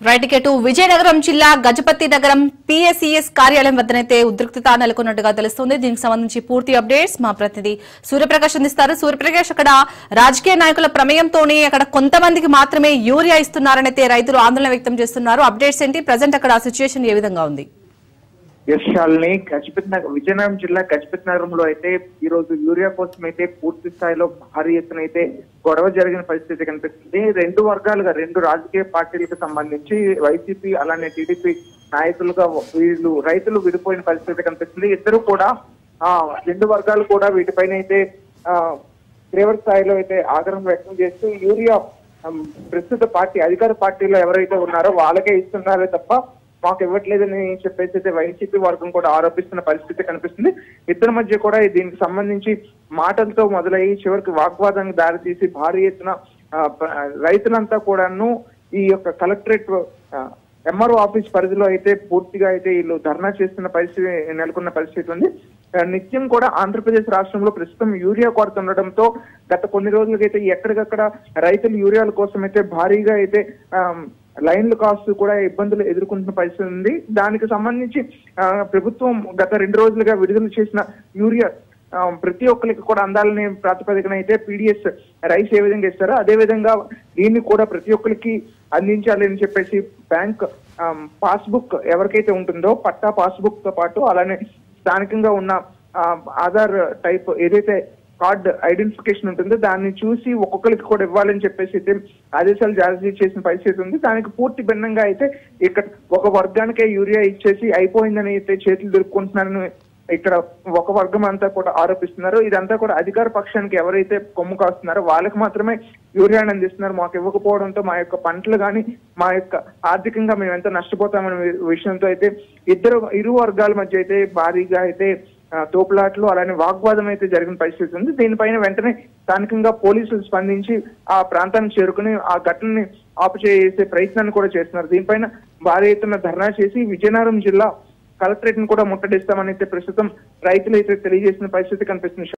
Right ticket Vizianagaram జిల్లా గజపతి నగరం PSCS కార్యాలయం వద్దనైతే ఉద్రిక్తత నెలకొన్నట్టుగా తెలుస్తుంది. దీనికి సంబంధించి పూర్తి అప్డేట్స్ మా ప్రతినిధి సూర్యప్రకాష్ అందిస్తారు. సూర్యప్రకాష్, అక్కడ రాజకీయ నాయకుల ప్రమేయంతోనే అక్కడ కొంతమందికి మాత్రమే యూరియా ఇస్తున్నారనైతే రైతులు ఆందోళన వ్యక్తం చేస్తున్నారు. అప్డేట్స్ ఏంటి? ప్రజెంట్ అక్కడ సిచ్యువేషన్ ఏ విధంగా ఉంది? యశాల్ని విజయనగరం జిల్లా గజపతి నగరంలో అయితే ఈ రోజు యూరియా కోసం అయితే పూర్తి స్థాయిలో భారీ ఎత్తున అయితే గొడవ జరిగిన పరిస్థితి కనిపిస్తుంది. రెండు వర్గాలుగా, రెండు రాజకీయ పార్టీలకు సంబంధించి వైసీపీ అలానే టీడీపీ నాయకులుగా వీళ్ళు రైతులు విడిపోయిన పరిస్థితి కనిపిస్తుంది. ఇద్దరు కూడా రెండు వర్గాలు కూడా వీటిపైన అయితే తీవ్ర స్థాయిలో అయితే ఆగ్రహం వ్యక్తం చేస్తూ యూరియా ప్రస్తుత పార్టీ అధికార పార్టీలో ఎవరైతే ఉన్నారో వాళ్ళకే ఇస్తున్నారో తప్ప మాకు ఇవ్వట్లేదని చెప్పేసి అయితే వైసీపీ వర్గం కూడా ఆరోపిస్తున్న పరిస్థితి కనిపిస్తుంది. ఇద్దరి మధ్య కూడా దీనికి సంబంధించి మాటలతో మొదలయ్యి చివరికి వాగ్వాదానికి దారితీసి భారీ ఎత్తున రైతులంతా కూడాను ఈ యొక్క కలెక్టరేట్ ఎంఆర్ఓ ఆఫీస్ పరిధిలో అయితే పూర్తిగా అయితే వీళ్ళు ధర్నా చేస్తున్న పరిస్థితి నెలకొన్న పరిస్థితి ఉంది. నిత్యం కూడా ఆంధ్రప్రదేశ్ రాష్ట్రంలో ప్రస్తుతం యూరియా కొరత ఉండడంతో గత కొన్ని రోజులకైతే ఎక్కడికక్కడ రైతులు యూరియాల కోసం అయితే భారీగా అయితే లైన్లు కాస్ట్ కూడా ఇబ్బందులు ఎదుర్కొంటున్న పరిస్థితి ఉంది. దానికి సంబంధించి ప్రభుత్వం గత 2 రోజులుగా విడుదల చేసిన యూరియా ప్రతి ఒక్కరికి కూడా అందాలని ప్రాతిపదికన అయితే పీడిఎస్ రైస్ ఏ విధంగా ఇస్తారో అదే విధంగా దీన్ని కూడా ప్రతి ఒక్కరికి అందించాలి అని చెప్పేసి బ్యాంక్ పాస్బుక్ ఎవరికైతే ఉంటుందో పట్టా పాస్బుక్ తో పాటు అలానే స్థానికంగా ఉన్న ఆధార్ టైప్ ఏదైతే కార్డ్ ఐడెంటిఫికేషన్ ఉంటుందో దాన్ని చూసి ఒక్కొక్కరికి కూడా ఇవ్వాలని చెప్పేసి అయితే ఆదేశాలు జారీ చేసిన పరిస్థితి ఉంది. దానికి పూర్తి భిన్నంగా అయితే ఇక్కడ ఒక వర్గానికే యూరియా ఇచ్చేసి అయిపోయిందని అయితే చేతులు దొరుకుకుంటున్నారని ఇక్కడ ఒక వర్గం అంతా కూడా ఆరోపిస్తున్నారు. ఇదంతా కూడా అధికార పక్షానికి ఎవరైతే కొమ్ము కాస్తున్నారో వాళ్ళకి మాత్రమే యూరియాని అందిస్తున్నారు. మాకు ఇవ్వకపోవడంతో మా యొక్క పంటలు కానీ మా యొక్క ఆర్థికంగా మేము ఎంత నష్టపోతామనే విషయంతో అయితే ఇరు వర్గాల మధ్య అయితే భారీగా అయితే తోపులాట్లు అలానే వాగ్వాదం అయితే జరిగిన పరిస్థితి ఉంది. దీనిపైన వెంటనే స్థానికంగా పోలీసులు స్పందించి ఆ ప్రాంతానికి చేరుకుని ఆ ఘటనని ఆపుచేసే ప్రయత్నాన్ని కూడా చేస్తున్నారు. దీనిపైన భారీ ఎత్తున ధర్నా చేసి విజయనగరం జిల్లా కలెక్టరేట్ ను కూడా ముట్టడిస్తామని అయితే ప్రస్తుతం రైతులు అయితే తెలియజేసిన పరిస్థితి కనిపిస్తుంది.